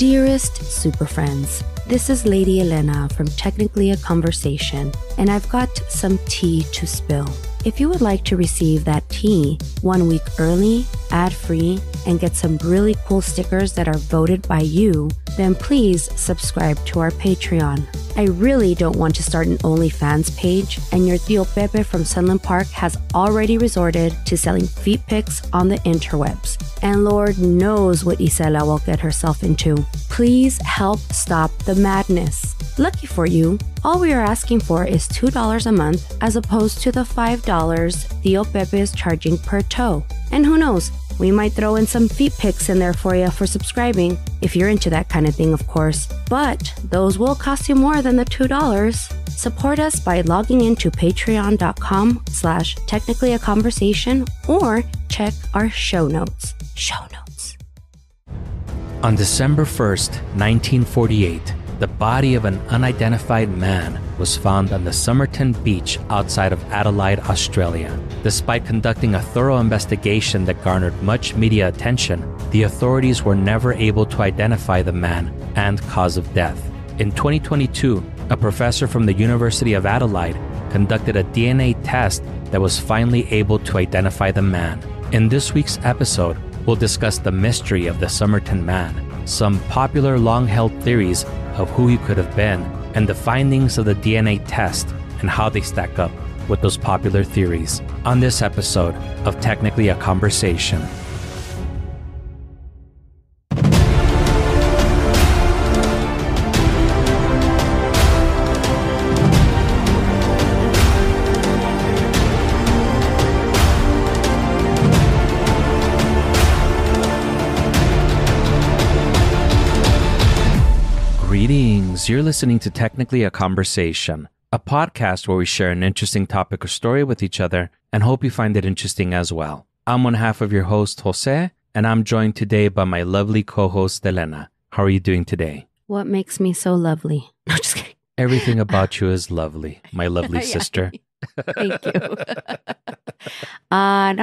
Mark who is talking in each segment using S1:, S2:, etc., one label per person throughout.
S1: Dearest Super Friends, this is Lady Elena from Technically a Conversation, and I've got some tea to spill. If you would like to receive that tea 1 week early, ad-free, and get some really cool stickers that are voted by you, then please subscribe to our Patreon. I really don't want to start an OnlyFans page, and your Tío Pepe from Sunland Park has already resorted to selling feet pics on the interwebs. And Lord knows what Isela will get herself into. Please help stop the madness. Lucky for you, all we are asking for is $2 a month as opposed to the $5 Tío Pepe is charging per toe. And who knows, we might throw in some feet pics in there for you for subscribing, if you're into that kind of thing, of course. But those will cost you more than the $2. Support us by logging into patreon.com/technicallyaconversation or check our show notes.
S2: On December 1st, 1948, the body of an unidentified man was found on the Somerton Beach outside of Adelaide, Australia. Despite conducting a thorough investigation that garnered much media attention, the authorities were never able to identify the man and cause of death. In 2022, a professor from the University of Adelaide conducted a DNA test that was finally able to identify the man. In this week's episode, we'll discuss the mystery of the Somerton Man, some popular long-held theories of who he could have been, and the findings of the DNA test and how they stack up with those popular theories on this episode of Technically a Conversation. Greetings, you're listening to Technically a Conversation, a podcast where we share an interesting topic or story with each other and hope you find it interesting as well. I'm one half of your host, Jose, and I'm joined today by my lovely co-host, Elena. How are you doing today?
S1: What makes me so lovely? No, just kidding.
S2: Everything about you is lovely, my lovely sister.
S1: Thank you. No,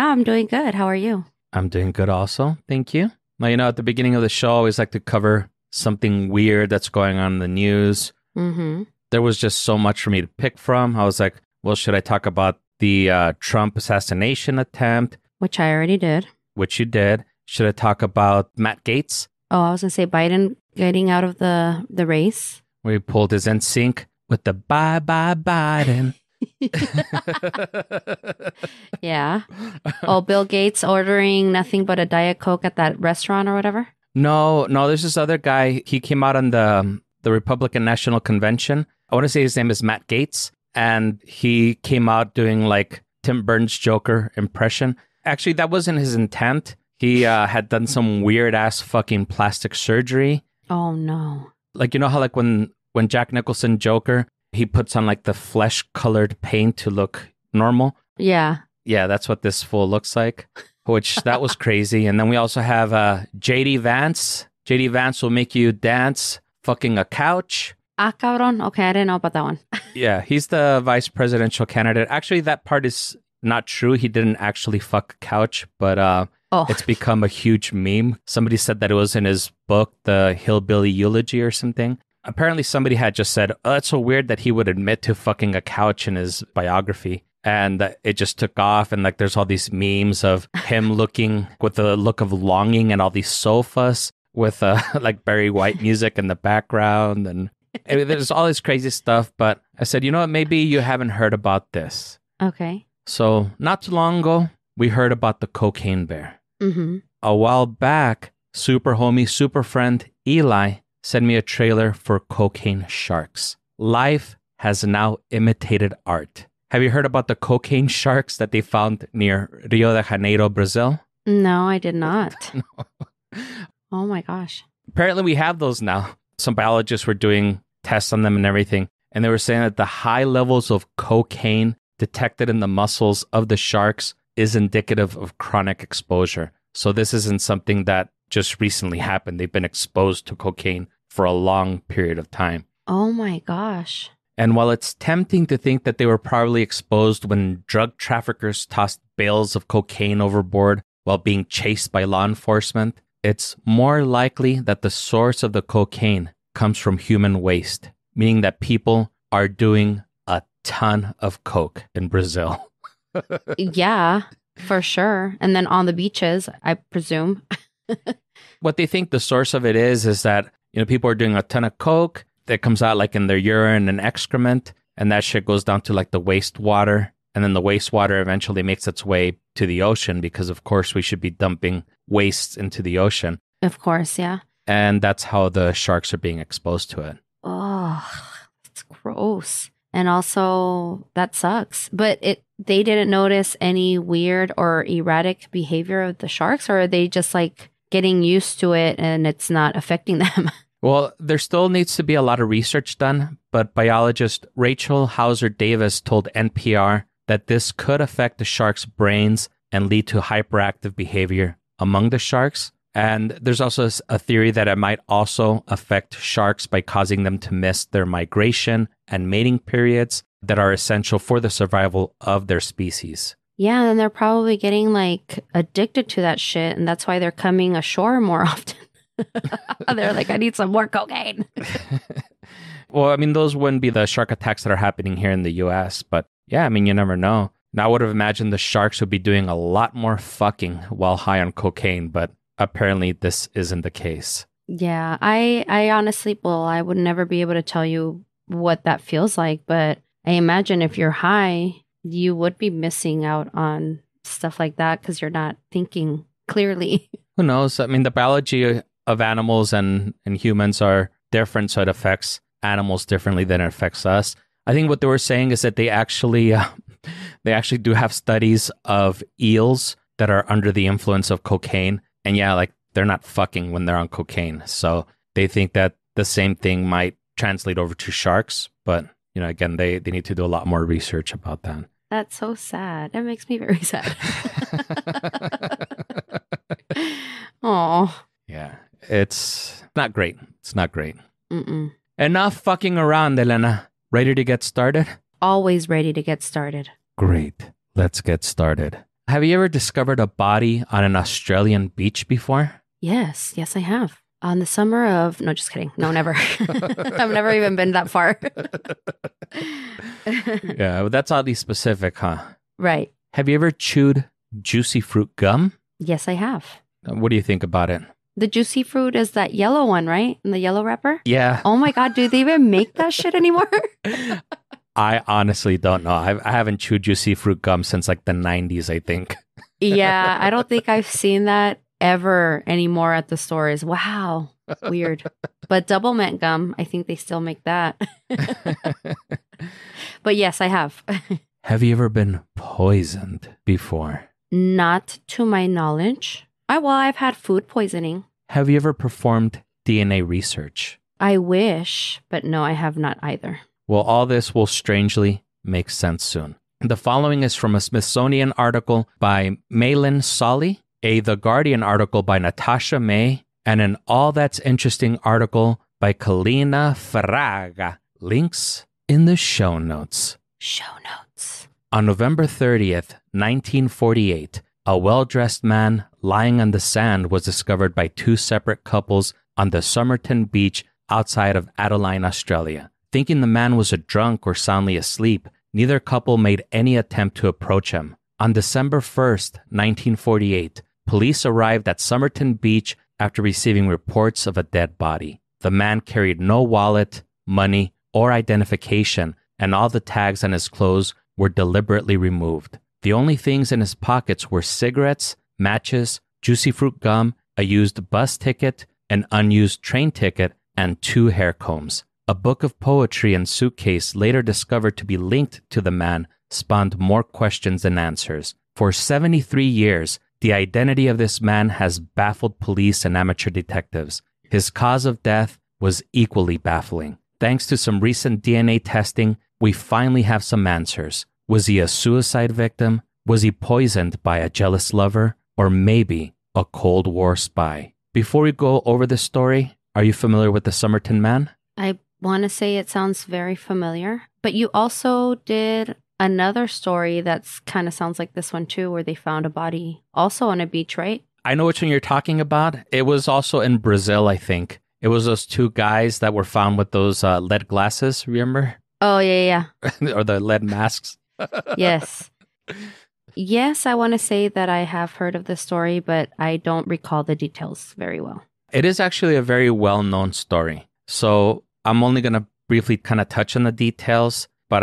S1: I'm doing good. How are you?
S2: I'm doing good also, thank you. Now, at the beginning of the show, I always like to cover something weird that's going on in the news.
S1: Mm-hmm.
S2: There was just so much for me to pick from. I was like, well, should I talk about the Trump assassination attempt?
S1: Which I already did.
S2: Which you did. Should I talk about Matt Gaetz?
S1: Oh, I was going to say Biden getting out of the race.
S2: Where he pulled his NSYNC with the bye, bye, Biden.
S1: Yeah. Oh, Bill Gates ordering nothing but a Diet Coke at that restaurant or whatever?
S2: No, there's this other guy. He came out on the Republican National Convention. I want to say his name is Matt Gaetz. And he came out doing like Tim Burton's Joker impression. Actually, that wasn't his intent. He had done some weird ass fucking plastic surgery.
S1: Oh, no.
S2: Like, you know how like when Jack Nicholson Joker, he puts on like the flesh colored paint to look normal?
S1: Yeah.
S2: Yeah, that's what this fool looks like. Which that was crazy. And then we also have JD Vance. JD Vance will make you dance fucking a couch.
S1: Ah, cabrón. Okay, I didn't know about that one.
S2: Yeah, he's the vice presidential candidate. Actually, that part is not true. He didn't actually fuck a couch, but it's become a huge meme. Somebody said that it was in his book, The Hillbilly Eulogy or something. Apparently, somebody had just said, oh, it's so weird that he would admit to fucking a couch in his biography. And it just took off. And like, there's all these memes of him looking with a look of longing and all these sofas with like Barry White music in the background. And there's all this crazy stuff. But I said, you know what? Maybe you haven't heard about this.
S1: Okay.
S2: So not too long ago, we heard about the cocaine bear.
S1: Mm-hmm.
S2: A while back, super homie, super friend Eli sent me a trailer for Cocaine Sharks. Life has now imitated art. Have you heard about the cocaine sharks that they found near Rio de Janeiro, Brazil?
S1: No, I did not.
S2: No.
S1: Oh my gosh.
S2: Apparently we have those now. Some biologists were doing tests on them and everything. And they were saying that the high levels of cocaine detected in the muscles of the sharks is indicative of chronic exposure. So this isn't something that just recently happened. They've been exposed to cocaine for a long period of time.
S1: Oh my gosh.
S2: And while it's tempting to think that they were probably exposed when drug traffickers tossed bales of cocaine overboard while being chased by law enforcement, it's more likely that the source of the cocaine comes from human waste, meaning that people are doing a ton of coke in Brazil.
S1: Yeah, for sure. And then on the beaches, I presume.
S2: What they think the source of it is that, people are doing a ton of coke that comes out like in their urine and excrement, and that shit goes down to like the wastewater. And then the wastewater eventually makes its way to the ocean because, of course, we should be dumping wastes into the ocean.
S1: Of course, yeah.
S2: And that's how the sharks are being exposed to it.
S1: Oh, it's gross. And also, that sucks. But they didn't notice any weird or erratic behavior of the sharks, or are they just like getting used to it and it's not affecting them?
S2: Well, there still needs to be a lot of research done, but biologist Rachel Hauser Davis told NPR that this could affect the sharks' brains and lead to hyperactive behavior among the sharks. And there's also a theory that it might also affect sharks by causing them to miss their migration and mating periods that are essential for the survival of their species.
S1: Yeah, and they're probably getting like addicted to that shit, and that's why they're coming ashore more often. They're like, I need some more cocaine.
S2: Well, I mean, those wouldn't be the shark attacks that are happening here in the US, but yeah, I mean, you never know. Now, I would have imagined the sharks would be doing a lot more fucking while high on cocaine, but apparently this isn't the case.
S1: Yeah, I honestly, I would never be able to tell you what that feels like, but I imagine if you're high, you would be missing out on stuff like that because you're not thinking clearly.
S2: Who knows? I mean, the biology of animals and humans are different, so it affects animals differently than it affects us. I think what they were saying is that they actually do have studies of eels that are under the influence of cocaine. And yeah, like they're not fucking when they're on cocaine. So they think that the same thing might translate over to sharks. But, again, they need to do a lot more research about that.
S1: That's so sad. That makes me very sad. Oh.
S2: Yeah, it's not great. It's not great.
S1: Mm-mm.
S2: Enough fucking around, Elena. Ready to get started?
S1: Always ready to get started.
S2: Great. Let's get started. Have you ever discovered a body on an Australian beach before?
S1: Yes, I have. On the summer of... No, just kidding. No, never. I've never even been that far.
S2: Yeah, well, that's oddly specific, huh?
S1: Right.
S2: Have you ever chewed juicy fruit gum?
S1: Yes, I have.
S2: What do you think about it?
S1: The juicy fruit is that yellow one, right? In the yellow wrapper?
S2: Yeah.
S1: Oh my God, do they even make that shit anymore?
S2: I honestly don't know. I haven't chewed juicy fruit gum since like the 90s, I think.
S1: Yeah, I don't think I've seen that ever anymore at the stores. Wow, weird. But double mint gum, I think they still make that. But yes, I have.
S2: Have you ever been poisoned before?
S1: Not to my knowledge. I've had food poisoning.
S2: Have you ever performed DNA research?
S1: I wish, but no, I have not either.
S2: Well, all this will strangely make sense soon. The following is from a Smithsonian article by Malin Solly, a The Guardian article by Natasha May, and an All That's Interesting article by Kalina Fraga. Links in the show notes.
S1: Show notes.
S2: On November 30th, 1948, a well-dressed man lying on the sand was discovered by two separate couples on the Somerton Beach outside of Adelaide, Australia. Thinking the man was a drunk or soundly asleep, neither couple made any attempt to approach him. On December 1st, 1948, police arrived at Somerton Beach after receiving reports of a dead body. The man carried no wallet, money, or identification, and all the tags on his clothes were deliberately removed. The only things in his pockets were cigarettes, matches, juicy fruit gum, a used bus ticket, an unused train ticket, and 2 hair combs. A book of poetry and suitcase later discovered to be linked to the man spawned more questions than answers. For 73 years, the identity of this man has baffled police and amateur detectives. His cause of death was equally baffling. Thanks to some recent DNA testing, we finally have some answers. Was he a suicide victim? Was he poisoned by a jealous lover? Or maybe a Cold War spy? Before we go over this story, are you familiar with the Somerton Man?
S1: I want to say it sounds very familiar, but you also did another story that's kind of sounds like this one too, where they found a body also on a beach, right?
S2: I know which one you're talking about. It was also in Brazil, I think. It was those two guys that were found with those lead glasses, remember?
S1: Oh, yeah.
S2: Or the lead masks.
S1: Yes. Yes, I want to say that I have heard of this story, but I don't recall the details very well.
S2: It is actually a very well-known story. So I'm only going to briefly kind of touch on the details, but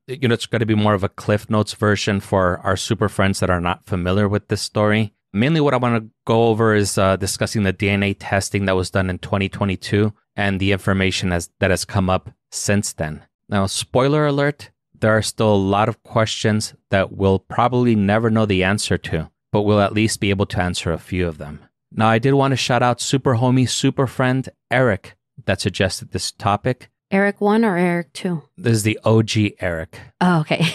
S2: it's going to be more of a Cliff Notes version for our super friends that are not familiar with this story. Mainly what I want to go over is discussing the DNA testing that was done in 2022 and the information that has come up since then. Now, spoiler alert, there are still a lot of questions that we'll probably never know the answer to, but we'll at least be able to answer a few of them. Now, I did want to shout out super homie, super friend, Eric, that suggested this topic.
S1: Eric 1 or Eric 2?
S2: This is the OG Eric.
S1: Oh, okay.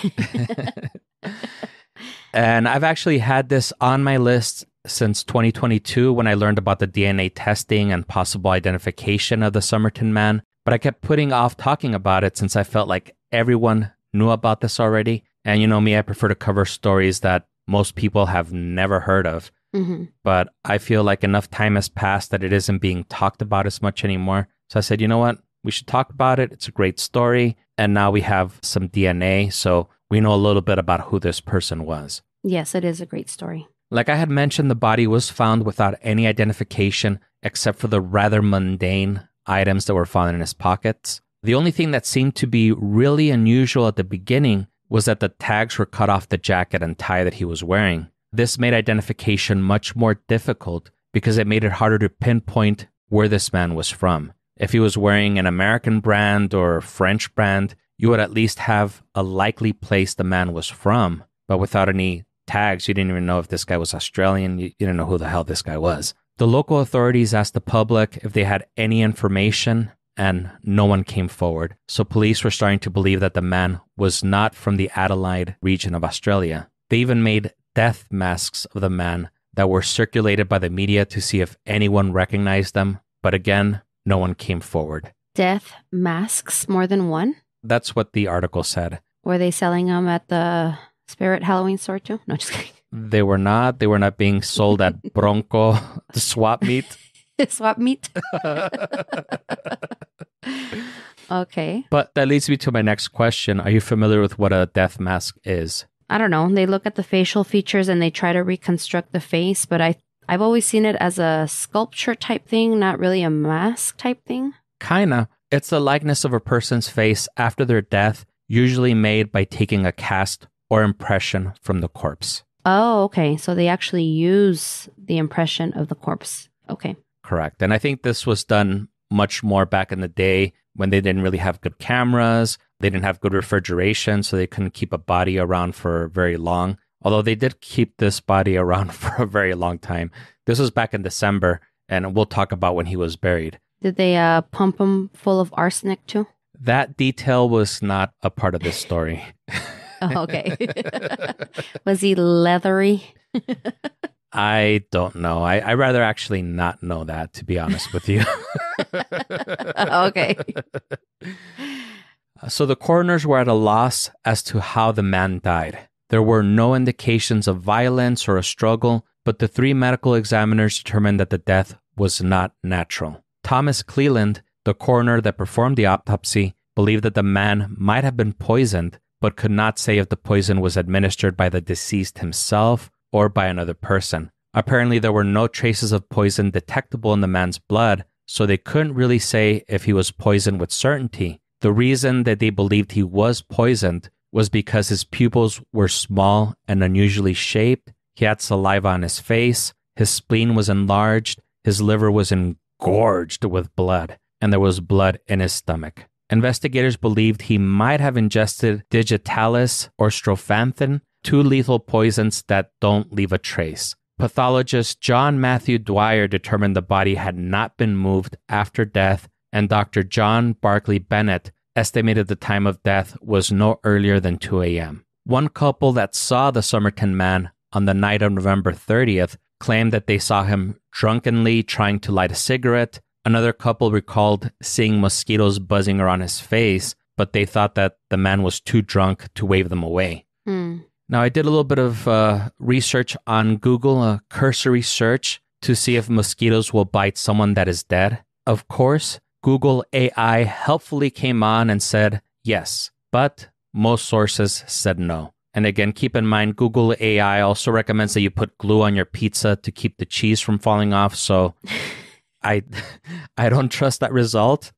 S2: And I've actually had this on my list since 2022 when I learned about the DNA testing and possible identification of the Somerton Man. But I kept putting off talking about it since I felt like everyone knew about this already. And you know me, I prefer to cover stories that most people have never heard of.
S1: Mm-hmm.
S2: But I feel like enough time has passed that it isn't being talked about as much anymore. So I said, you know what? We should talk about it. It's a great story. And now we have some DNA. So we know a little bit about who this person was.
S1: Yes, it is a great story.
S2: Like I had mentioned, the body was found without any identification except for the rather mundane items that were found in his pockets. The only thing that seemed to be really unusual at the beginning was that the tags were cut off the jacket and tie that he was wearing. This made identification much more difficult because it made it harder to pinpoint where this man was from. If he was wearing an American brand or French brand, you would at least have a likely place the man was from. But without any tags, you didn't even know if this guy was Australian. You didn't know who the hell this guy was. The local authorities asked the public if they had any information, and no one came forward. So police were starting to believe that the man was not from the Adelaide region of Australia. They even made death masks of the man that were circulated by the media to see if anyone recognized them. But again, no one came forward.
S1: Death masks, more than one?
S2: That's what the article said.
S1: Were they selling them at the Spirit Halloween store too? No, just kidding.
S2: They were not. They were not being sold at Bronco, the swap meet.
S1: Swap meet? Okay.
S2: But that leads me to my next question. Are you familiar with what a death mask is?
S1: I don't know. They look at the facial features and they try to reconstruct the face, but I've always seen it as a sculpture type thing, not really a mask type thing.
S2: Kinda. It's the likeness of a person's face after their death, usually made by taking a cast or impression from the corpse.
S1: Oh, okay. So they actually use the impression of the corpse. Okay.
S2: Correct. And I think this was done much more back in the day when they didn't really have good cameras. They didn't have good refrigeration, so they couldn't keep a body around for very long. Although they did keep this body around for a very long time. This was back in December, and we'll talk about when he was buried.
S1: Did they pump him full of arsenic too?
S2: That detail was not a part of this story.
S1: Oh, okay. Was he leathery?
S2: I don't know. I rather actually not know that, to be honest with you.
S1: Okay.
S2: So the coroners were at a loss as to how the man died. There were no indications of violence or a struggle, but the three medical examiners determined that the death was not natural. Thomas Cleland, the coroner that performed the autopsy, believed that the man might have been poisoned, but could not say if the poison was administered by the deceased himself or by another person. Apparently, there were no traces of poison detectable in the man's blood, so they couldn't really say if he was poisoned with certainty. The reason that they believed he was poisoned was because his pupils were small and unusually shaped, he had saliva on his face, his spleen was enlarged, his liver was engorged with blood, and there was blood in his stomach. Investigators believed he might have ingested digitalis or strophanthin, two lethal poisons that don't leave a trace. Pathologist John Matthew Dwyer determined the body had not been moved after death, and Dr. John Barclay Bennett estimated the time of death was no earlier than 2 a.m. One couple that saw the Somerton Man on the night of November 30th claimed that they saw him drunkenly trying to light a cigarette. Another couple recalled seeing mosquitoes buzzing around his face, but they thought that the man was too drunk to wave them away. Now, I did a little bit of research on Google, a cursory search to see if mosquitoes will bite someone that is dead. Of course, Google AI helpfully came on and said yes, but most sources said no. And again, keep in mind, Google AI also recommends that you put glue on your pizza to keep the cheese from falling off. So I don't trust that result.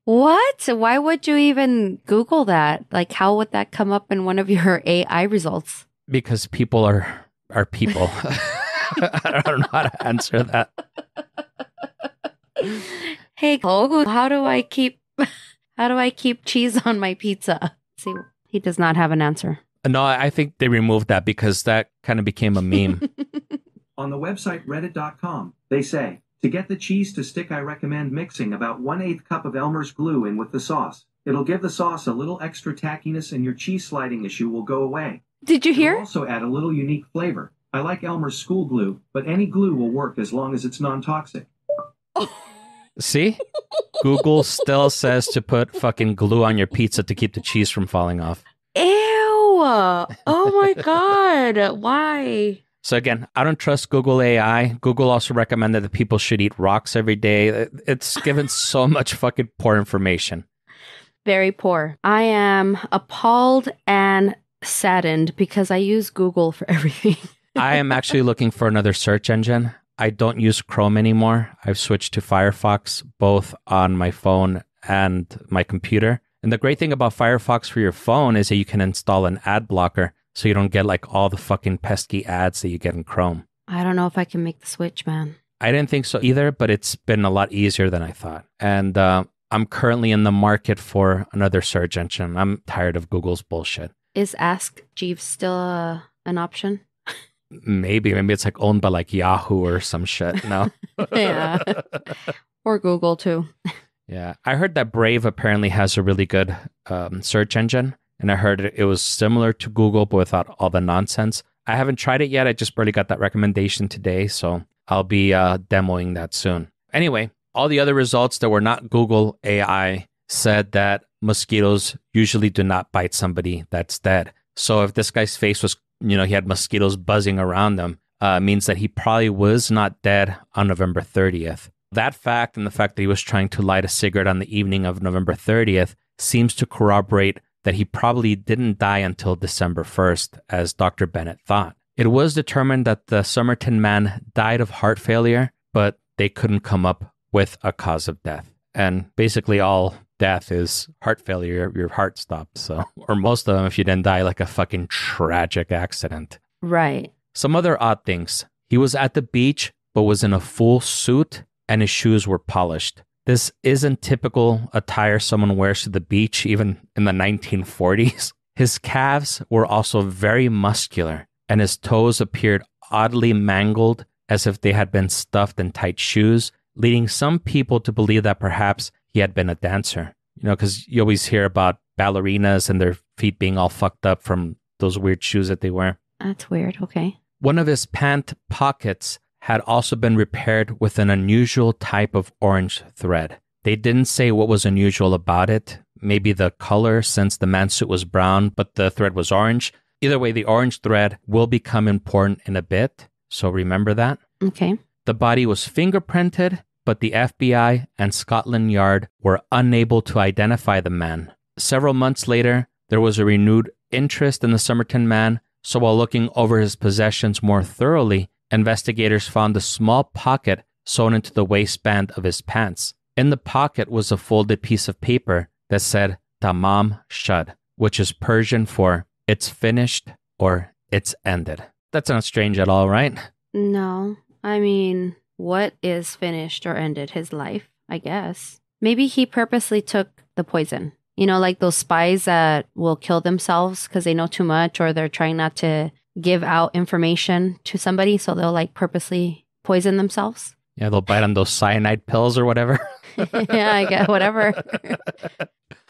S1: What? Why would you even Google that? Like, how would that come up in one of your AI results?
S2: Because people are people. I don't know how to answer that.
S1: Hey, Google, how do I keep cheese on my pizza? See, he does not have an answer.
S2: No, I think they removed that because that kind of became a meme.
S3: On the website reddit.com, they say, to get the cheese to stick, I recommend mixing about 1/8 cup of Elmer's glue in with the sauce. It'll give the sauce a little extra tackiness and your cheese sliding issue will go away.
S1: Did you hear?
S3: It'll also add a little unique flavor. I like Elmer's school glue, but any glue will work as long as it's non-toxic.
S2: See? Google still says to put fucking glue on your pizza to keep the cheese from falling off.
S1: Ew! Oh my God! Why?
S2: So again, I don't trust Google AI. Google also recommended that people should eat rocks every day. It's given so much fucking poor information.
S1: Very poor. I am appalled and saddened because I use Google for everything.
S2: I am actually looking for another search engine. I don't use Chrome anymore. I've switched to Firefox, both on my phone and my computer. And the great thing about Firefox for your phone is that you can install an ad blocker so you don't get like all the fucking pesky ads that you get in Chrome.
S1: I don't know if I can make the switch, man.
S2: I didn't think so either, but it's been a lot easier than I thought. And I'm currently in the market for another search engine. I'm tired of Google's bullshit.
S1: Is Ask Jeeves still an option?
S2: Maybe it's like owned by like Yahoo or some shit. No.
S1: Yeah. Or Google too.
S2: Yeah. I heard that Brave apparently has a really good search engine. And I heard it was similar to Google, but without all the nonsense. I haven't tried it yet. I just barely got that recommendation today. So I'll be demoing that soon. Anyway, all the other results that were not Google AI said that mosquitoes usually do not bite somebody that's dead. So if this guy's face was, he had mosquitoes buzzing around them, means that he probably was not dead on November 30th. That fact and the fact that he was trying to light a cigarette on the evening of November 30th seems to corroborate that he probably didn't die until December 1st, as Dr. Bennett thought. It was determined that the Somerton Man died of heart failure, but they couldn't come up with a cause of death. And basically all death is heart failure, your heart stopped. So, or most of them, if you didn't die like a fucking tragic accident.
S1: Right.
S2: Some other odd things. He was at the beach, but was in a full suit and his shoes were polished. This isn't typical attire someone wears to the beach, even in the 1940s. His calves were also very muscular, and his toes appeared oddly mangled as if they had been stuffed in tight shoes, leading some people to believe that perhaps he had been a dancer. Because you always hear about ballerinas and their feet being all fucked up from those weird shoes that they wear.
S1: That's weird. Okay.
S2: One of his pant pockets had also been repaired with an unusual type of orange thread. They didn't say what was unusual about it. Maybe the color, since the man's suit was brown, but the thread was orange. Either way, the orange thread will become important in a bit, so remember that.
S1: Okay.
S2: The body was fingerprinted, but the FBI and Scotland Yard were unable to identify the man. Several months later, there was a renewed interest in the Somerton Man, so while looking over his possessions more thoroughly, investigators found a small pocket sewn into the waistband of his pants. In the pocket was a folded piece of paper that said Tamam Shud, which is Persian for it's finished or it's ended. That's not strange at all, right?
S1: No. I mean, what is finished or ended? His life, I guess. Maybe he purposely took the poison. Like those spies that will kill themselves because they know too much or they're trying not to give out information to somebody, so they'll like purposely poison themselves.
S2: Yeah, they'll bite on those cyanide pills or whatever.
S1: Yeah, I guess, whatever.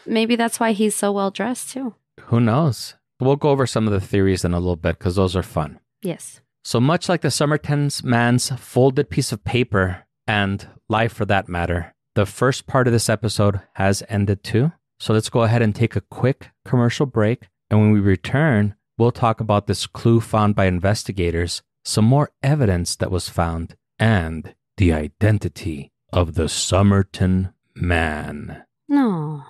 S1: Maybe that's why he's so well dressed too.
S2: Who knows? We'll go over some of the theories in a little bit because those are fun.
S1: Yes.
S2: So much like the Somerton Man's folded piece of paper and life for that matter, the first part of this episode has ended too. So let's go ahead and take a quick commercial break. And when we return, we'll talk about this clue found by investigators, some more evidence that was found, and the identity of the Somerton Man.
S1: No.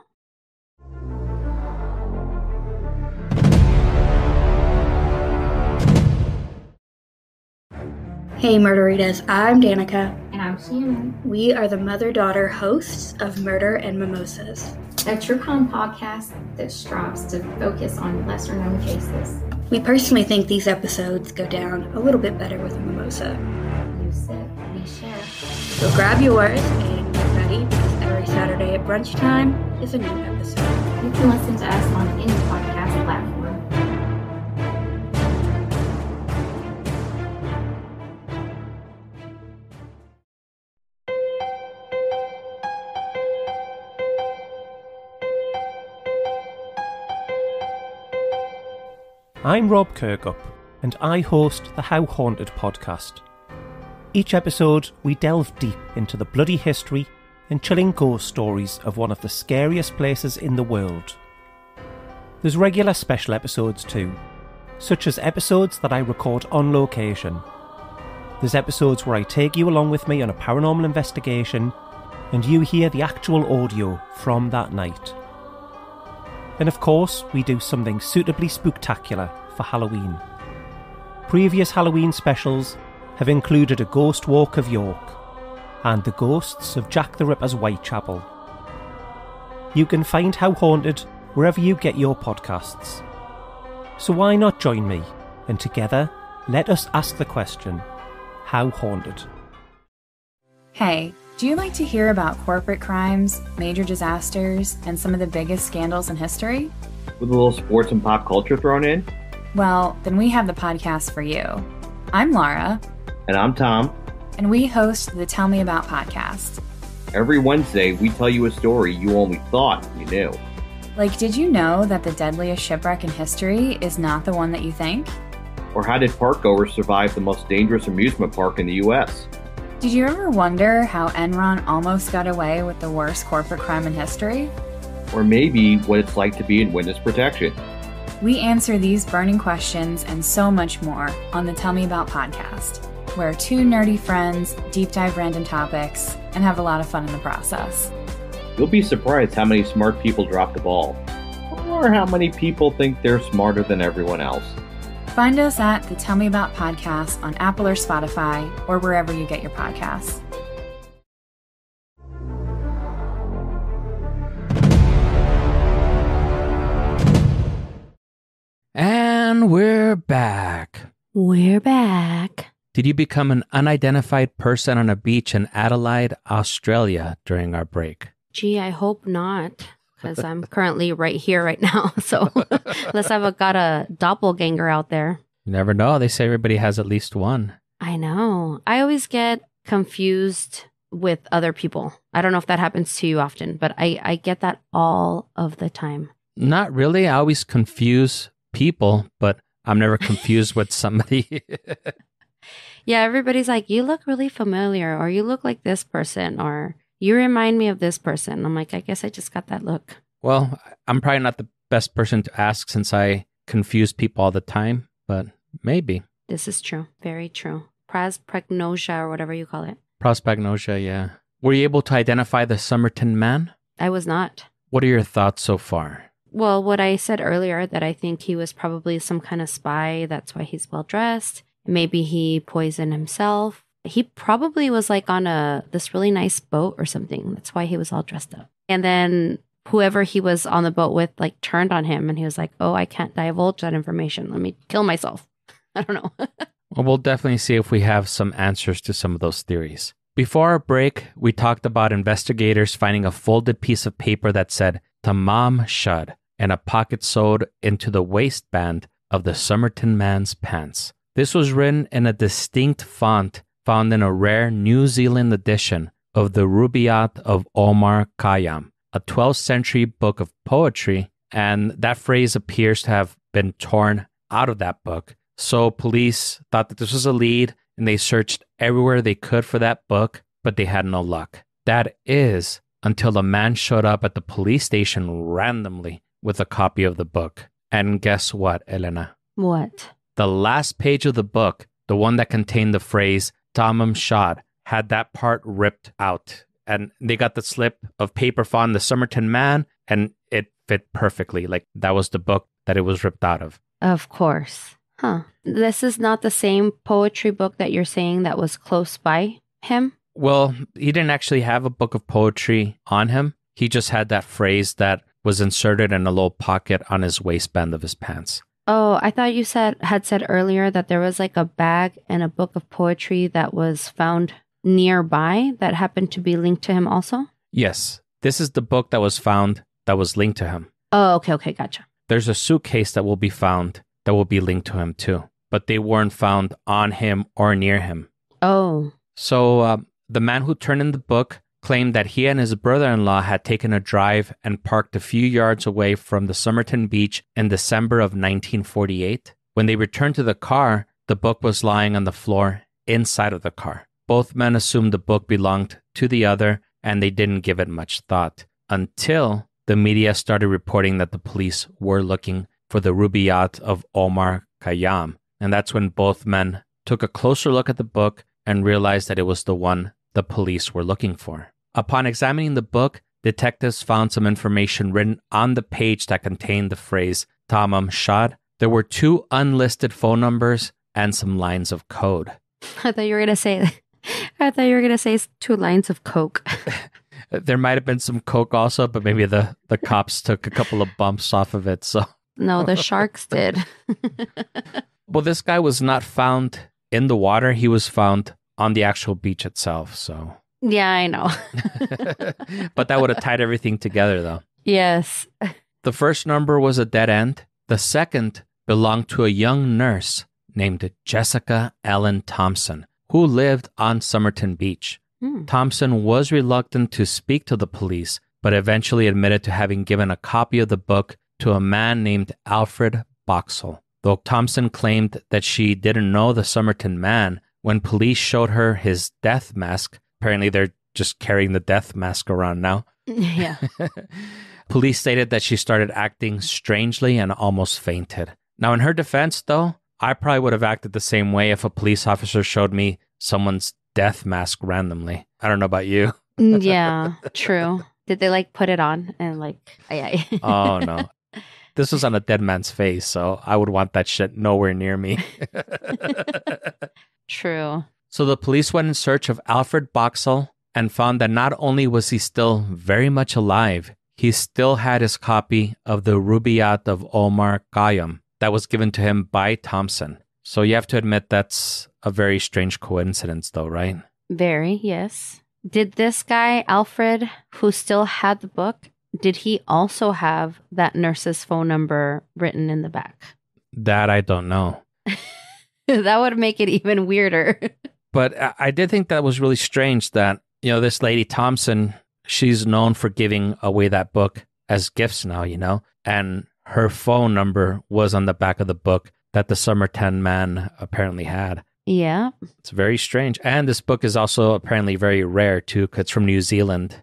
S4: Hey Murderitas, I'm Danica.
S5: And I'm Shannon.
S4: We are the mother-daughter hosts of Murder and Mimosas,
S5: A true crime podcast that strives to focus on lesser-known cases.
S4: We personally think these episodes go down a little bit better with a mimosa.
S5: You sip, we share.
S4: So grab yours and get ready, because every Saturday at brunch time is a new episode.
S5: You can listen to us on any podcast platform.
S6: I'm Rob Kirkup, and I host the How Haunted podcast. Each episode, we delve deep into the bloody history and chilling ghost stories of one of the scariest places in the world. There's regular special episodes too, such as episodes that I record on location. There's episodes where I take you along with me on a paranormal investigation, and you hear the actual audio from that night. And of course, we do something suitably spooktacular for Halloween. Previous Halloween specials have included a ghost walk of York and the ghosts of Jack the Ripper's Whitechapel. You can find How Haunted wherever you get your podcasts. So why not join me, and together, let us ask the question, how haunted?
S7: Hey, do you like to hear about corporate crimes, major disasters, and some of the biggest scandals in history?
S8: With a little sports and pop culture thrown in?
S7: Well, then we have the podcast for you. I'm Laura.
S8: And I'm Tom.
S7: And we host the Tell Me About podcast.
S8: Every Wednesday, we tell you a story you only thought you knew.
S7: Like, did you know that the deadliest shipwreck in history is not the one that you think?
S8: Or how did parkgoers survive the most dangerous amusement park in the U.S.?
S7: Did you ever wonder how Enron almost got away with the worst corporate crime in history?
S8: Or maybe what it's like to be in witness protection.
S7: We answer these burning questions and so much more on the Tell Me About podcast, where two nerdy friends deep dive random topics and have a lot of fun in the process.
S8: You'll be surprised how many smart people drop the ball. Or how many people think they're smarter than everyone else.
S7: Find us at the Tell Me About podcast on Apple or Spotify or wherever you get your podcasts.
S2: And we're back.
S1: We're back.
S2: Did you become an unidentified person on a beach in Adelaide, Australia during our break?
S1: Gee, I hope not, because I'm currently right here right now. So unless I've got a doppelganger out there.
S2: You never know. They say everybody has at least one.
S1: I know. I always get confused with other people. I don't know if that happens to you often, but I get that all of the time.
S2: Not really. I always confuse people, but I'm never confused with somebody.
S1: Yeah, everybody's like, you look really familiar, or you look like this person, or you remind me of this person. I'm like, I guess I just got that look.
S2: Well, I'm probably not the best person to ask since I confuse people all the time, but maybe.
S1: This is true. Very true. Prosopagnosia, or whatever you call it.
S2: Prosopagnosia, yeah. Were you able to identify the Somerton Man?
S1: I was not.
S2: What are your thoughts so far?
S1: Well, what I said earlier, that I think he was probably some kind of spy. That's why he's well dressed. Maybe he poisoned himself. He probably was like on this really nice boat or something. That's why he was all dressed up. And then whoever he was on the boat with like turned on him, and he was like, oh, I can't divulge that information. Let me kill myself. I don't know.
S2: Well, we'll definitely see if we have some answers to some of those theories. Before our break, we talked about investigators finding a folded piece of paper that said Tamam Shud and a pocket sewed into the waistband of the Somerton Man's pants. This was written in a distinct font found in a rare New Zealand edition of the Rubaiyat of Omar Khayyam, a 12th century book of poetry, and that phrase appears to have been torn out of that book. So police thought that this was a lead, and they searched everywhere they could for that book, but they had no luck. That is until the man showed up at the police station randomly with a copy of the book. And guess what, Elena?
S1: What?
S2: The last page of the book, the one that contained the phrase "Tamam shad," had that part ripped out. And they got the slip of paper found the Somerton Man, and it fit perfectly. Like, that was the book that it was ripped out of.
S1: Of course. Huh. This is not the same poetry book that you're saying that was close by him?
S2: Well, he didn't actually have a book of poetry on him. He just had that phrase that was inserted in a little pocket on his waistband of his pants.
S1: Oh, I thought you had said earlier that there was like a bag and a book of poetry that was found nearby that happened to be linked to him also?
S2: Yes. This is the book that was found that was linked to him.
S1: Oh, okay, gotcha.
S2: There's a suitcase that will be found that will be linked to him too, but they weren't found on him or near him.
S1: Oh.
S2: So the man who turned in the book claimed that he and his brother-in-law had taken a drive and parked a few yards away from the Somerton Beach in December of 1948. When they returned to the car, the book was lying on the floor inside of the car. Both men assumed the book belonged to the other, and they didn't give it much thought until the media started reporting that the police were looking for the Rubaiyat of Omar Khayyam. And that's when both men took a closer look at the book and realized that it was the one the police were looking for. Upon examining the book, detectives found some information written on the page that contained the phrase Tamam shad. There were 2 unlisted phone numbers and some lines of code.
S1: I thought you were going to say 2 lines of coke.
S2: There might have been some coke also, but maybe the cops took a couple of bumps off of it. So
S1: no, the sharks did.
S2: Well, this guy was not found in the water. He was found on the actual beach itself. So
S1: yeah, I know.
S2: But that would have tied everything together, though.
S1: Yes.
S2: The first number was a dead end. The second belonged to a young nurse named Jessica Ellen Thompson, who lived on Somerton Beach. Thompson was reluctant to speak to the police, but eventually admitted to having given a copy of the book to a man named Alfred Boxall. Though Thompson claimed that she didn't know the Somerton Man, when police showed her his death mask, apparently they're just carrying the death mask around now.
S1: Yeah.
S2: Police stated that she started acting strangely and almost fainted. Now, in her defense, though, I probably would have acted the same way if a police officer showed me someone's death mask randomly. I don't know about you.
S1: Yeah, true. Did they put it on and aye?
S2: Oh, no. This was on a dead man's face, so I would want that shit nowhere near me.
S1: True.
S2: So the police went in search of Alfred Boxall and found that not only was he still very much alive, he still had his copy of the Rubaiyat of Omar Khayyam that was given to him by Thompson. So you have to admit that's a very strange coincidence, though, right?
S1: Very, yes. Did this guy, Alfred, who still had the book, did he also have that nurse's phone number written in the back?
S2: That I don't know.
S1: That would make it even weirder.
S2: But I did think that was really strange that, this lady Thompson, she's known for giving away that book as gifts now, and her phone number was on the back of the book that the Somerton Man apparently had.
S1: Yeah.
S2: It's very strange. And this book is also apparently very rare, too, because it's from New Zealand.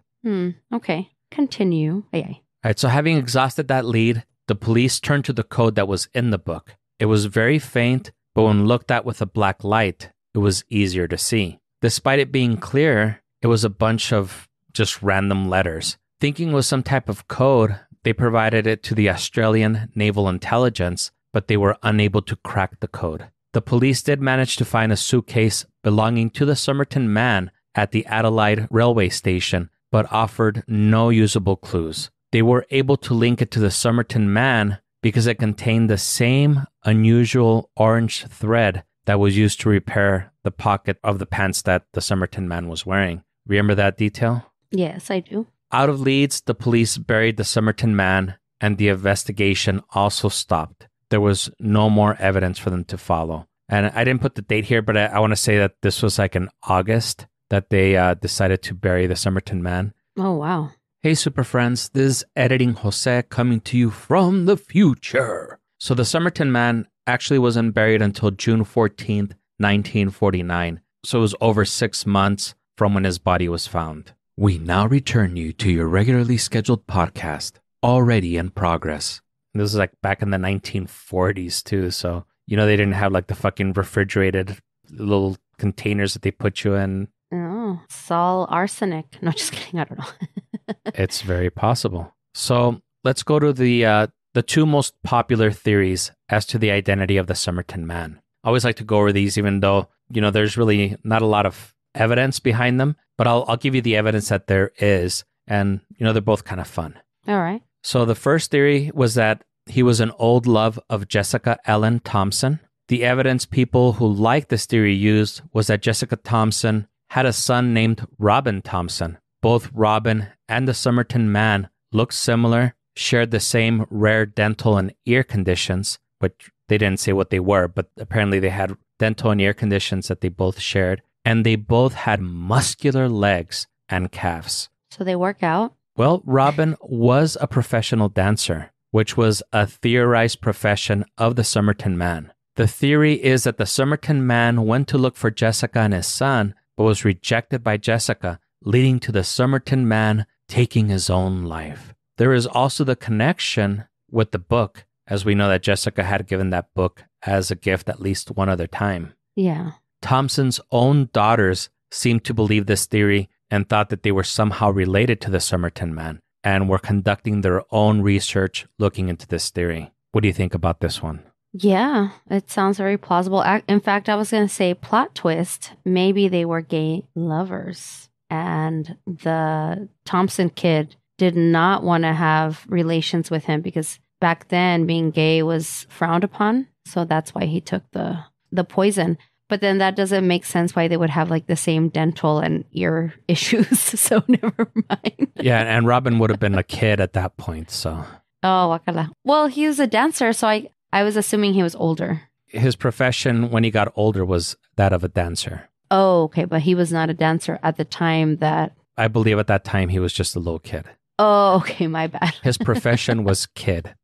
S1: Okay. Continue. Aye.
S2: All right, so having exhausted that lead, the police turned to the code that was in the book. It was very faint, but when looked at with a black light, it was easier to see. Despite it being clear, it was a bunch of just random letters. Thinking it was some type of code, they provided it to the Australian Naval Intelligence, but they were unable to crack the code. The police did manage to find a suitcase belonging to the Somerton Man at the Adelaide railway station, but offered no usable clues. They were able to link it to the Somerton Man because it contained the same unusual orange thread that was used to repair the pocket of the pants that the Somerton Man was wearing. Remember that detail?
S1: Yes, I do.
S2: Out of leads, the police buried the Somerton Man, and the investigation also stopped. There was no more evidence for them to follow. And I didn't put the date here, but I want to say that this was in August that they decided to bury the Somerton Man.
S1: Oh, wow.
S2: Hey, super friends, this is Editing Jose coming to you from the future. So the Somerton Man actually wasn't buried until June 14th, 1949. So it was over 6 months from when his body was found. We now return you to your regularly scheduled podcast, already in progress. This is like back in the 1940s too. So, you know, they didn't have like the fucking refrigerated little containers that they put you in.
S1: Oh, it's all arsenic. No, just kidding. I don't know.
S2: It's very possible. So let's go to the two most popular theories as to the identity of the Somerton Man. I always like to go over these, even though, you know, there's really not a lot of evidence behind them, but I'll give you the evidence that there is. And, you know, they're both kind of fun.
S1: All right.
S2: So the first theory was that he was an old love of Jessica Ellen Thompson. The evidence people who liked this theory used was that Jessica Thompson had a son named Robin Thompson. Both Robin and the Somerton Man looked similar, shared the same rare dental and ear conditions, which they didn't say what they were, but apparently they had dental and ear conditions that they both shared. And they both had muscular legs and calves.
S1: So they work out?
S2: Well, Robin was a professional dancer, which was a theorized profession of the Somerton Man. The theory is that the Somerton Man went to look for Jessica and his son, but was rejected by Jessica, leading to the Somerton Man taking his own life. There is also the connection with the book, as we know that Jessica had given that book as a gift at least one other time.
S1: Yeah.
S2: Thompson's own daughters seemed to believe this theory and thought that they were somehow related to the Somerton Man and were conducting their own research looking into this theory. What do you think about this one?
S1: Yeah, it sounds very plausible. In fact, I was going to say plot twist. Maybe they were gay lovers and the Thompson kid did not want to have relations with him because back then being gay was frowned upon. So that's why he took the poison. But then that doesn't make sense why they would have like the same dental and ear issues. So never mind.
S2: Yeah, and Robin would have been a kid at that point. So.
S1: Oh, wakala. Well, he was a dancer. So I was assuming he was older.
S2: His profession when he got older was that of a dancer.
S1: Oh, okay. But he was not a dancer at the time that...
S2: I believe at that time he was just a little kid.
S1: Oh, okay. My bad.
S2: His profession was kid.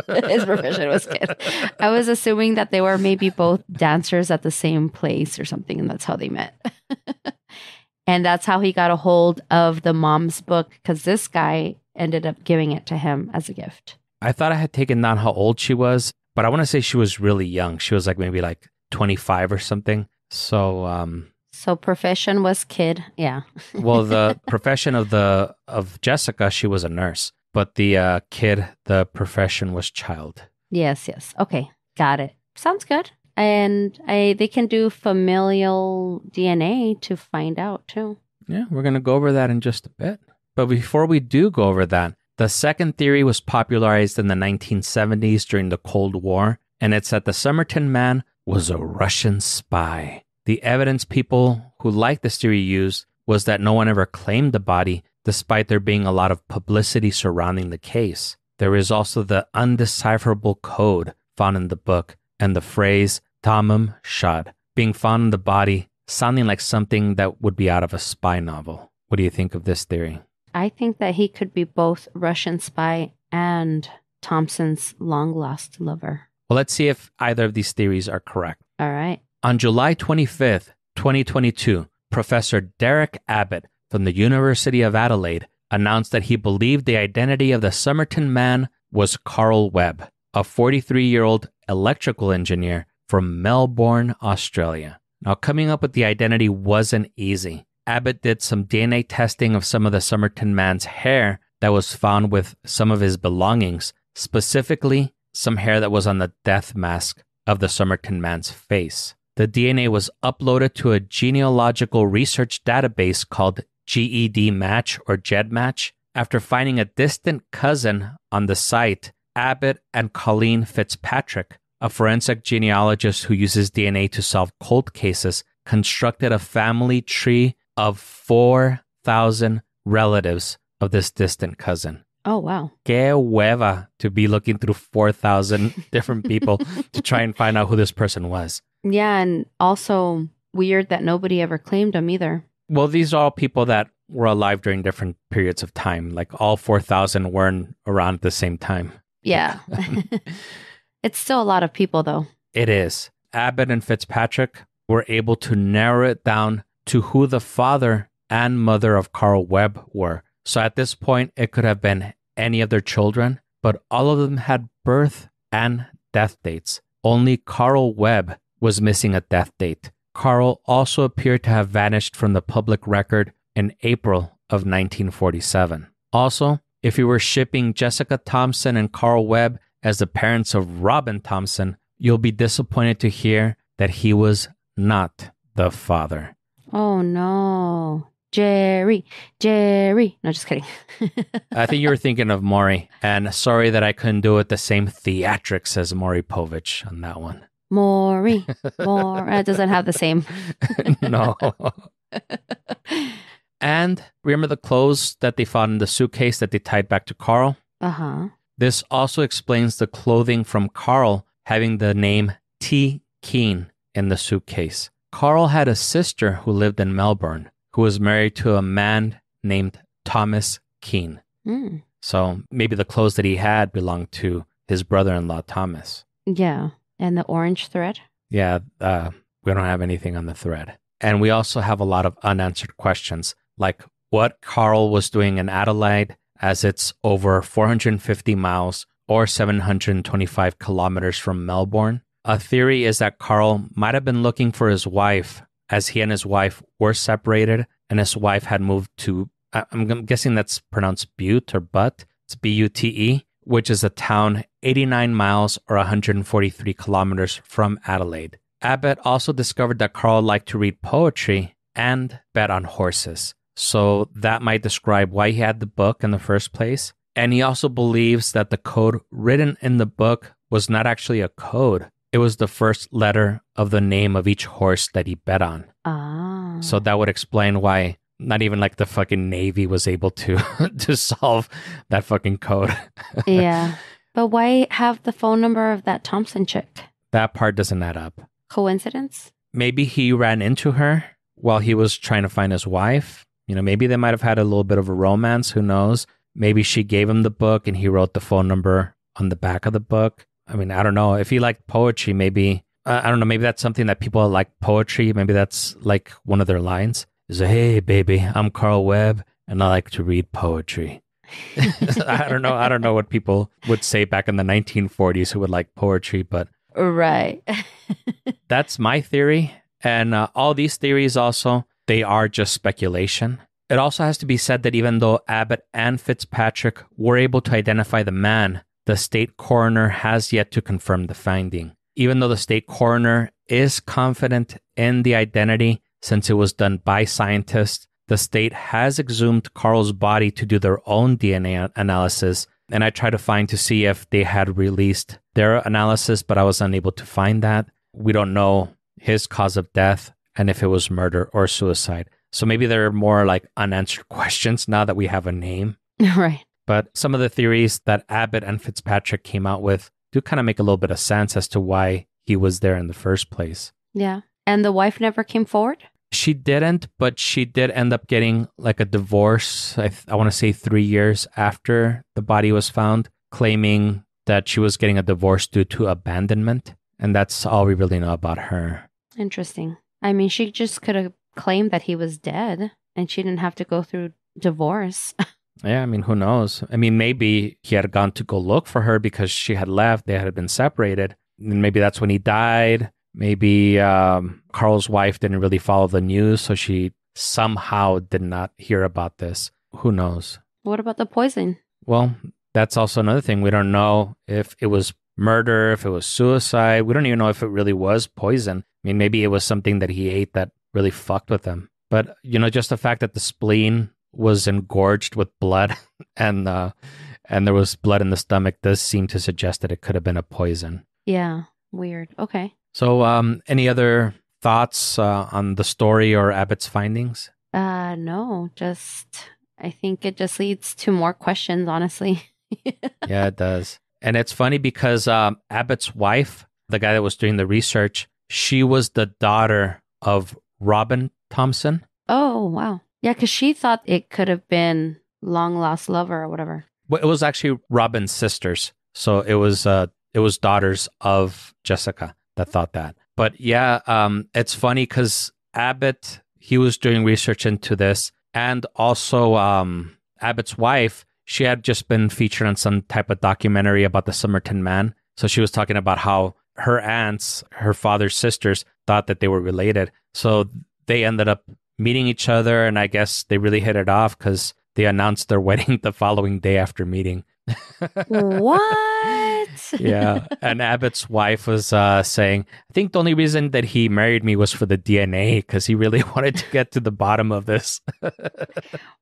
S1: His profession was kid. I was assuming that they were maybe both dancers at the same place or something, and that's how they met. And that's how he got a hold of the mom's book, because this guy ended up giving it to him as a gift.
S2: I thought I had taken down how old she was, but I want to say she was really young. She was like maybe like 25 or something. So
S1: profession was kid. Yeah.
S2: Well, the profession of Jessica, she was a nurse. But the kid, the profession was child.
S1: Yes. Okay. Got it. Sounds good. And they can do familial DNA to find out too.
S2: Yeah, we're going to go over that in just a bit. But before we do go over that, the second theory was popularized in the 1970s during the Cold War, and it's that the Somerton Man was a Russian spy. The evidence people who liked this theory used was that no one ever claimed the body, despite there being a lot of publicity surrounding the case. There is also the undecipherable code found in the book and the phrase "Tamam Shad" being found in the body, sounding like something that would be out of a spy novel. What do you think of this theory?
S1: I think that he could be both Russian spy and Thompson's long-lost lover.
S2: Well, let's see if either of these theories are correct.
S1: All right.
S2: On July 25th, 2022, Professor Derek Abbott from the University of Adelaide announced that he believed the identity of the Somerton Man was Carl Webb, a 43-year-old electrical engineer from Melbourne, Australia. Now, coming up with the identity wasn't easy. Abbott did some DNA testing of some of the Somerton Man's hair that was found with some of his belongings, specifically some hair that was on the death mask of the Somerton Man's face. The DNA was uploaded to a genealogical research database called GEDmatch or GEDmatch. After finding a distant cousin on the site, Abbott and Colleen Fitzpatrick, a forensic genealogist who uses DNA to solve cold cases, constructed a family tree of 4,000 relatives of this distant cousin.
S1: Oh, wow.
S2: Que hueva to be looking through 4,000 different people to try and find out who this person was.
S1: Yeah, and also weird that nobody ever claimed him either.
S2: Well, these are all people that were alive during different periods of time. Like all 4,000 weren't around at the same time.
S1: Yeah. It's still a lot of people, though.
S2: It is. Abbott and Fitzpatrick were able to narrow it down to who the father and mother of Carl Webb were. So at this point, it could have been any of their children, but all of them had birth and death dates. Only Carl Webb was missing a death date. Carl also appeared to have vanished from the public record in April of 1947. Also, if you were shipping Jessica Thompson and Carl Webb as the parents of Robin Thompson, you'll be disappointed to hear that he was not the father.
S1: Oh, no. Jerry. No, just kidding.
S2: I think you were thinking of Maury, and sorry that I couldn't do it the same theatrics as Maury Povich on that one.
S1: Maury. It doesn't have the same.
S2: No. And remember the clothes that they found in the suitcase that they tied back to Carl?
S1: Uh-huh.
S2: This also explains the clothing from Carl having the name T. Keene in the suitcase. Carl had a sister who lived in Melbourne, who was married to a man named Thomas Keene. So maybe the clothes that he had belonged to his brother-in-law, Thomas.
S1: Yeah. And the orange thread?
S2: Yeah, we don't have anything on the thread. And we also have a lot of unanswered questions, like what Carl was doing in Adelaide, as it's over 450 miles or 725 kilometers from Melbourne. A theory is that Carl might have been looking for his wife, as he and his wife were separated, and his wife had moved to, I'm guessing that's pronounced Butte or Butte. It's Bute, which is a town 89 miles or 143 kilometers from Adelaide. Abbott also discovered that Carl liked to read poetry and bet on horses. So that might describe why he had the book in the first place. And he also believes that the code written in the book was not actually a code. It was the first letter of the name of each horse that he bet on.
S1: Ah.
S2: So that would explain why not even like the fucking Navy was able to to solve that fucking code.
S1: Yeah. But why have the phone number of that Thompson chick?
S2: That part doesn't add up.
S1: Coincidence?
S2: Maybe he ran into her while he was trying to find his wife. You know, maybe they might have had a little bit of a romance. Who knows? Maybe she gave him the book and he wrote the phone number on the back of the book. I mean, I don't know. If he liked poetry, maybe, I don't know, maybe that's something that people like poetry. Maybe that's like one of their lines. Is hey, baby, I'm Carl Webb and I like to read poetry. I don't know. I don't know what people would say back in the 1940s who would like poetry, but
S1: right.
S2: That's my theory. And all these theories also, they are just speculation. It also has to be said that even though Abbott and Fitzpatrick were able to identify the man, the state coroner has yet to confirm the finding. Even though the state coroner is confident in the identity since it was done by scientists, the state has exhumed Carl's body to do their own DNA analysis. And I tried to find to see if they had released their analysis, but I was unable to find that. We don't know his cause of death and if it was murder or suicide. So maybe there are more like unanswered questions now that we have a name.
S1: Right.
S2: But some of the theories that Abbott and Fitzpatrick came out with do kind of make a little bit of sense as to why he was there in the first place.
S1: Yeah. And the wife never came forward?
S2: She didn't, but she did end up getting like a divorce, I want to say 3 years after the body was found, claiming that she was getting a divorce due to abandonment. And that's all we really know about her.
S1: Interesting. I mean, she just could have claimed that he was dead and she didn't have to go through divorce.
S2: Yeah, I mean, who knows? I mean, maybe he had gone to go look for her because she had left. They had been separated. And maybe that's when he died. Maybe Carl's wife didn't really follow the news, so she somehow did not hear about this. Who knows?
S1: What about the poison?
S2: Well, that's also another thing. We don't know if it was murder, if it was suicide. We don't even know if it really was poison. I mean, maybe it was something that he ate that really fucked with him. But, you know, just the fact that the spleen was engorged with blood and there was blood in the stomach does seem to suggest that it could have been a poison.
S1: Yeah, weird. Okay.
S2: So any other thoughts on the story or Abbott's findings?
S1: No, just I think it just leads to more questions, honestly.
S2: Yeah, it does. And it's funny because Abbott's wife, the guy that was doing the research, she was the daughter of Robin Thompson.
S1: Oh, wow. Yeah, because she thought it could have been long lost lover or whatever.
S2: Well, it was actually Robin's sisters. So it was daughters of Jessica that thought that. But yeah, it's funny because Abbott, he was doing research into this. And also Abbott's wife, she had just been featured on some type of documentary about the Somerton Man. So she was talking about how her aunts, her father's sisters, thought that they were related. So they ended up meeting each other, and I guess they really hit it off because they announced their wedding the following day after meeting.
S1: What?
S2: Yeah. And Abbott's wife was saying, I think the only reason that he married me was for the DNA because he really wanted to get to the bottom of this.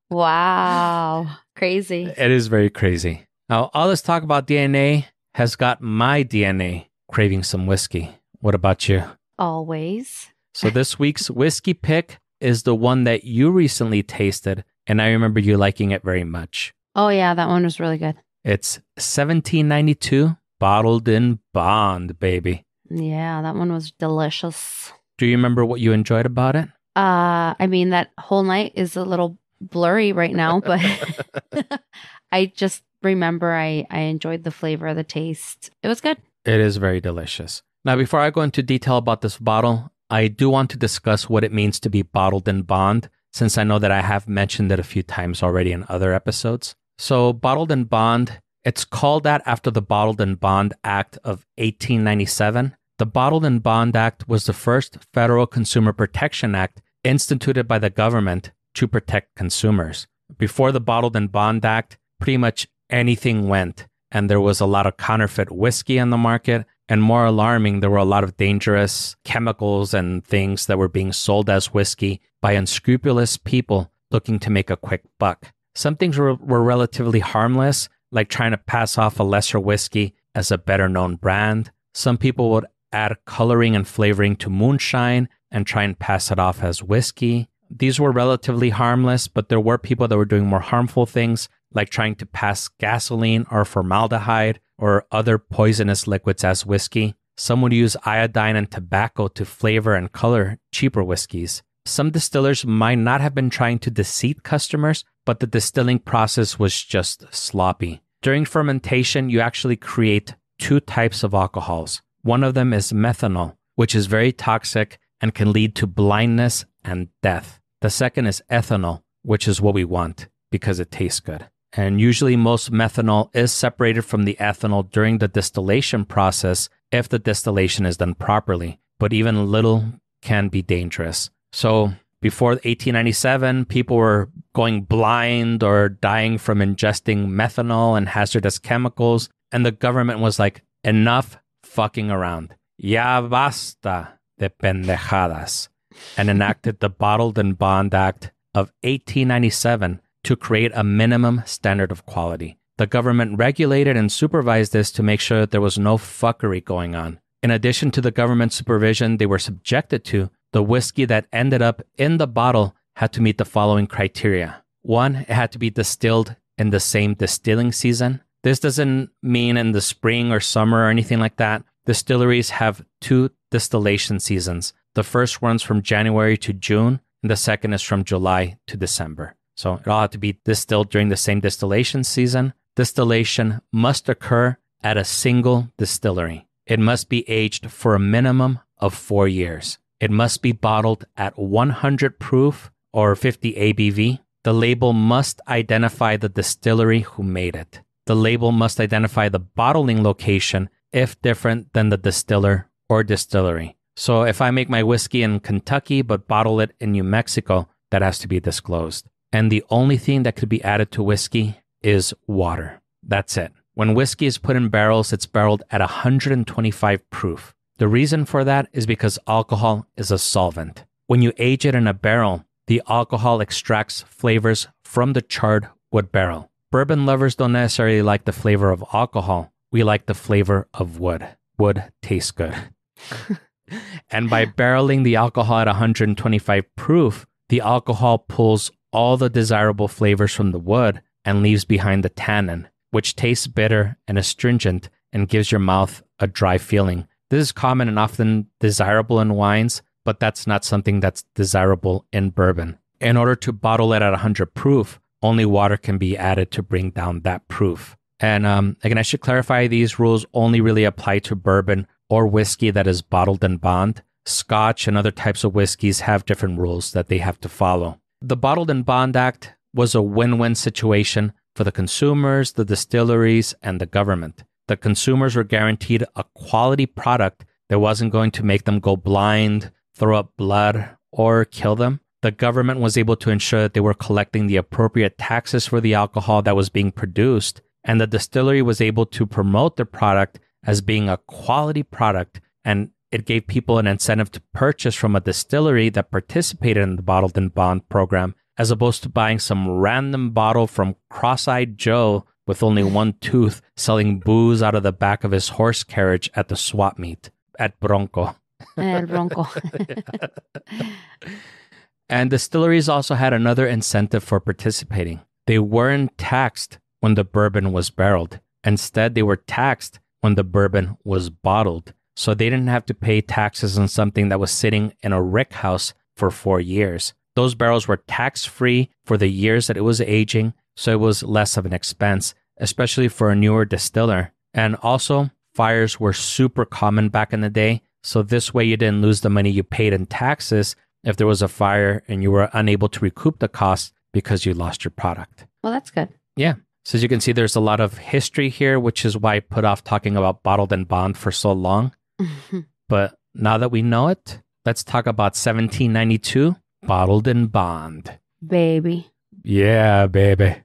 S1: Wow. Crazy.
S2: It is very crazy. Now, all this talk about DNA has got my DNA craving some whiskey. What about you?
S1: Always.
S2: So this week's whiskey pick is the one that you recently tasted, and I remember you liking it very much.
S1: Oh, yeah, that one was really good.
S2: It's 1792 Bottled in Bond, baby.
S1: Yeah, that one was delicious.
S2: Do you remember what you enjoyed about it?
S1: I mean, that whole night is a little blurry right now, but I just remember I enjoyed the flavor, the taste. It was good.
S2: It is very delicious. Now, before I go into detail about this bottle, I do want to discuss what it means to be bottled in bond, since I know that I have mentioned it a few times already in other episodes. So, bottled in bond, it's called that after the Bottled in Bond Act of 1897. The Bottled in Bond Act was the first federal consumer protection act instituted by the government to protect consumers. Before the Bottled in Bond Act, pretty much anything went, and there was a lot of counterfeit whiskey on the market. And more alarming, there were a lot of dangerous chemicals and things that were being sold as whiskey by unscrupulous people looking to make a quick buck. Some things were relatively harmless, like trying to pass off a lesser whiskey as a better-known brand. Some people would add coloring and flavoring to moonshine and try and pass it off as whiskey. These were relatively harmless, but there were people that were doing more harmful things, like trying to pass gasoline or formaldehyde or other poisonous liquids as whiskey. Some would use iodine and tobacco to flavor and color cheaper whiskeys. Some distillers might not have been trying to deceive customers, but the distilling process was just sloppy. During fermentation, you actually create two types of alcohols. One of them is methanol, which is very toxic and can lead to blindness and death. The second is ethanol, which is what we want because it tastes good. And usually most methanol is separated from the ethanol during the distillation process if the distillation is done properly, but even little can be dangerous. So before 1897, people were going blind or dying from ingesting methanol and hazardous chemicals, and the government was like, enough fucking around. Ya basta de pendejadas, and enacted the Bottled in Bond Act of 1897 to create a minimum standard of quality. The government regulated and supervised this to make sure that there was no fuckery going on. In addition to the government supervision they were subjected to, the whiskey that ended up in the bottle had to meet the following criteria. One, it had to be distilled in the same distilling season. This doesn't mean in the spring or summer or anything like that. Distilleries have two distillation seasons. The first one's from January to June, and the second is from July to December. So it all had to be distilled during the same distillation season. Distillation must occur at a single distillery. It must be aged for a minimum of 4 years. It must be bottled at 100 proof or 50 ABV. The label must identify the distillery who made it. The label must identify the bottling location if different than the distiller or distillery. So if I make my whiskey in Kentucky but bottle it in New Mexico, that has to be disclosed. And the only thing that could be added to whiskey is water. That's it. When whiskey is put in barrels, it's barreled at 125 proof. The reason for that is because alcohol is a solvent. When you age it in a barrel, the alcohol extracts flavors from the charred wood barrel. Bourbon lovers don't necessarily like the flavor of alcohol. We like the flavor of wood. Wood tastes good. And by barreling the alcohol at 125 proof, the alcohol pulls all the desirable flavors from the wood and leaves behind the tannin, which tastes bitter and astringent and gives your mouth a dry feeling. This is common and often desirable in wines, but that's not something that's desirable in bourbon. In order to bottle it at 100 proof, only water can be added to bring down that proof. And again, I should clarify, these rules only really apply to bourbon or whiskey that is bottled in bond. Scotch and other types of whiskeys have different rules that they have to follow. The Bottled in Bond Act was a win-win situation for the consumers, the distilleries, and the government. The consumers were guaranteed a quality product that wasn't going to make them go blind, throw up blood, or kill them. The government was able to ensure that they were collecting the appropriate taxes for the alcohol that was being produced, and the distillery was able to promote their product as being a quality product, and it gave people an incentive to purchase from a distillery that participated in the bottled and bond program, as opposed to buying some random bottle from Cross-Eyed Joe with only one tooth selling booze out of the back of his horse carriage at the swap meet at Bronco.
S1: El Bronco.
S2: And distilleries also had another incentive for participating. They weren't taxed when the bourbon was barreled. Instead, they were taxed when the bourbon was bottled. So they didn't have to pay taxes on something that was sitting in a rick house for 4 years. Those barrels were tax-free for the years that it was aging, so it was less of an expense, especially for a newer distiller. And also, fires were super common back in the day, so this way you didn't lose the money you paid in taxes if there was a fire and you were unable to recoup the costs because you lost your product.
S1: Well, that's good.
S2: Yeah. So as you can see, there's a lot of history here, which is why I put off talking about bottled and bond for so long. But now that we know it, let's talk about 1792, bottled and bond.
S1: Baby.
S2: Yeah, baby.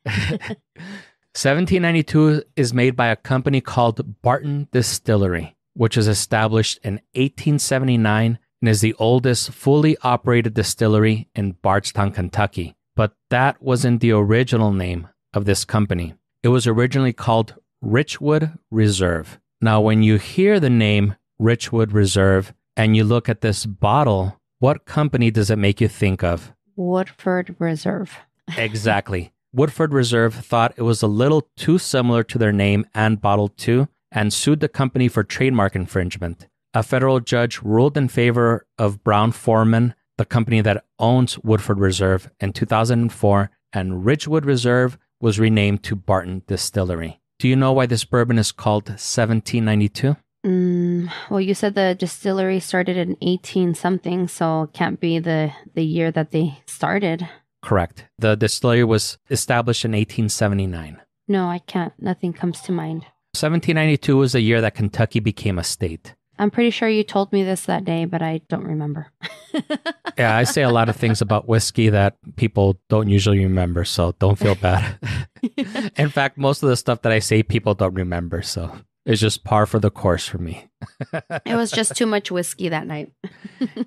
S2: 1792 is made by a company called Barton Distillery, which was established in 1879 and is the oldest fully operated distillery in Bardstown, Kentucky. But that wasn't the original name of this company. It was originally called Richwood Reserve. Now, when you hear the name Richwood Reserve and you look at this bottle, what company does it make you think of?
S1: Woodford Reserve.
S2: Exactly. Woodford Reserve thought it was a little too similar to their name and bottle too, and sued the company for trademark infringement. A federal judge ruled in favor of Brown-Forman, the company that owns Woodford Reserve, in 2004, and Ridgewood Reserve was renamed to Barton Distillery. Do you know why this bourbon is called 1792?
S1: Well, you said the distillery started in 18-something, so it can't be the year that they started.
S2: Correct. The distillery was established in 1879.
S1: No, I can't. Nothing comes to mind.
S2: 1792 was the year that Kentucky became a state.
S1: I'm pretty sure you told me this that day, but I don't remember.
S2: Yeah, I say a lot of things about whiskey that people don't usually remember, so don't feel bad. In fact, most of the stuff that I say, people don't remember, so it's just par for the course for me.
S1: It was just too much whiskey that night.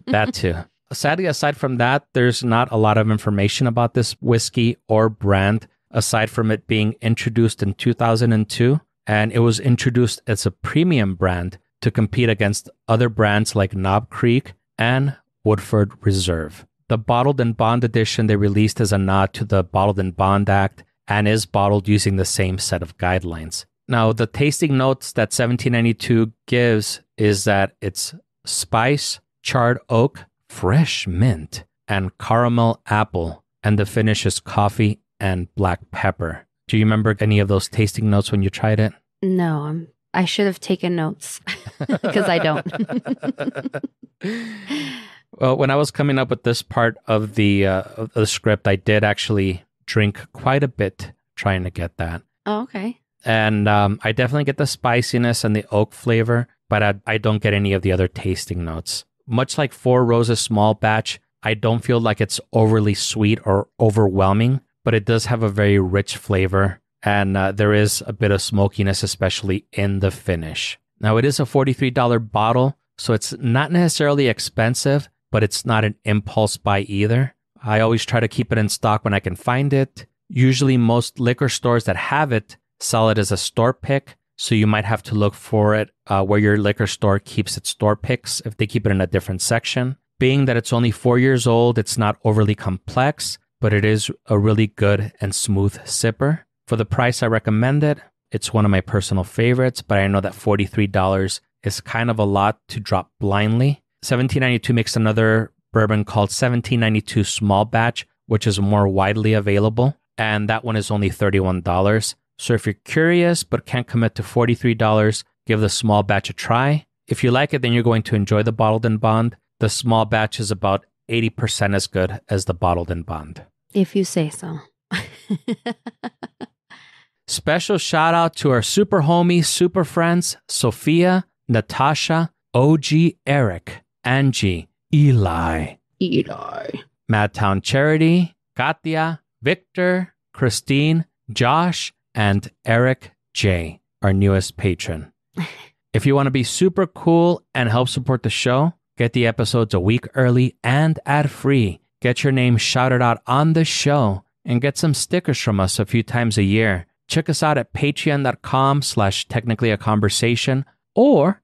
S2: That too. Sadly, aside from that, there's not a lot of information about this whiskey or brand, aside from it being introduced in 2002, and it was introduced as a premium brand to compete against other brands like Knob Creek and Woodford Reserve. The Bottled and Bond edition they released as a nod to the Bottled and Bond Act and is bottled using the same set of guidelines. Now, the tasting notes that 1792 gives is that it's spice, charred oak, fresh mint, and caramel apple, and the finish is coffee and black pepper. Do you remember any of those tasting notes when you tried it?
S1: No, I should have taken notes because I don't.
S2: Well, when I was coming up with this part of the script, I did actually drink quite a bit trying to get that.
S1: Oh, okay.
S2: And I definitely get the spiciness and the oak flavor, but I don't get any of the other tasting notes. Much like Four Roses Small Batch, I don't feel like it's overly sweet or overwhelming, but it does have a very rich flavor. And there is a bit of smokiness, especially in the finish. Now, it is a $43 bottle, so it's not necessarily expensive, but it's not an impulse buy either. I always try to keep it in stock when I can find it. Usually, most liquor stores that have it sell it as a store pick, so you might have to look for it where your liquor store keeps its store picks if they keep it in a different section. Being that it's only 4 years old, it's not overly complex, but it is a really good and smooth sipper. For the price, I recommend it. It's one of my personal favorites, but I know that $43 is kind of a lot to drop blindly. 1792 makes another bourbon called 1792 Small Batch, which is more widely available, and that one is only $31. So if you're curious but can't commit to $43, give the Small Batch a try. If you like it, then you're going to enjoy the Bottled and Bond. The Small Batch is about 80% as good as the Bottled and Bond.
S1: If you say so.
S2: Special shout out to our super homies, super friends, Sophia, Natasha, OG Eric, Angie, Eli, Madtown Charity, Katya, Victor, Christine, Josh, and Eric J., our newest patron. If you want to be super cool and help support the show, get the episodes a week early and ad-free, get your name shouted out on the show, and get some stickers from us a few times a year, check us out at patreon.com/technicallyaconversation or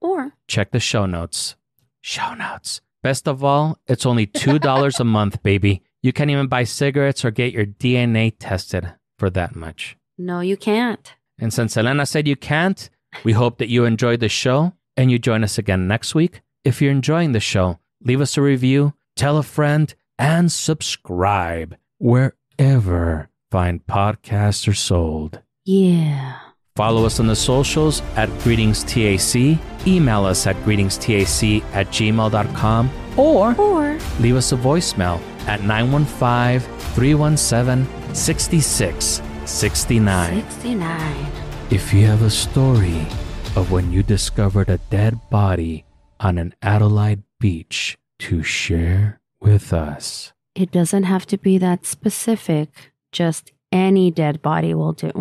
S2: check the show notes. Show notes. Best of all, it's only $2 a month, baby. You can't even buy cigarettes or get your DNA tested for that much.
S1: No, you can't.
S2: And since Elena said you can't, we hope that you enjoyed the show and you join us again next week. If you're enjoying the show, leave us a review, tell a friend, and subscribe wherever fine podcasts are sold.
S1: Yeah.
S2: Follow us on the socials at GreetingsTAC, email us at greetingstac@gmail.com, or leave us a voicemail at 915-317-6669.
S1: 69.
S2: If you have a story of when you discovered a dead body on an Adelaide beach to share with us.
S1: It doesn't have to be that specific. Just any dead body will do.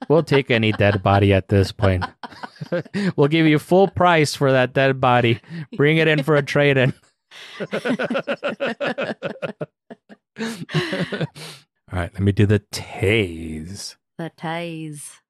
S2: We'll take any dead body at this point. We'll give you full price for that dead body. Bring it in for a trade-in. All right, let me do the tase.
S1: The tase.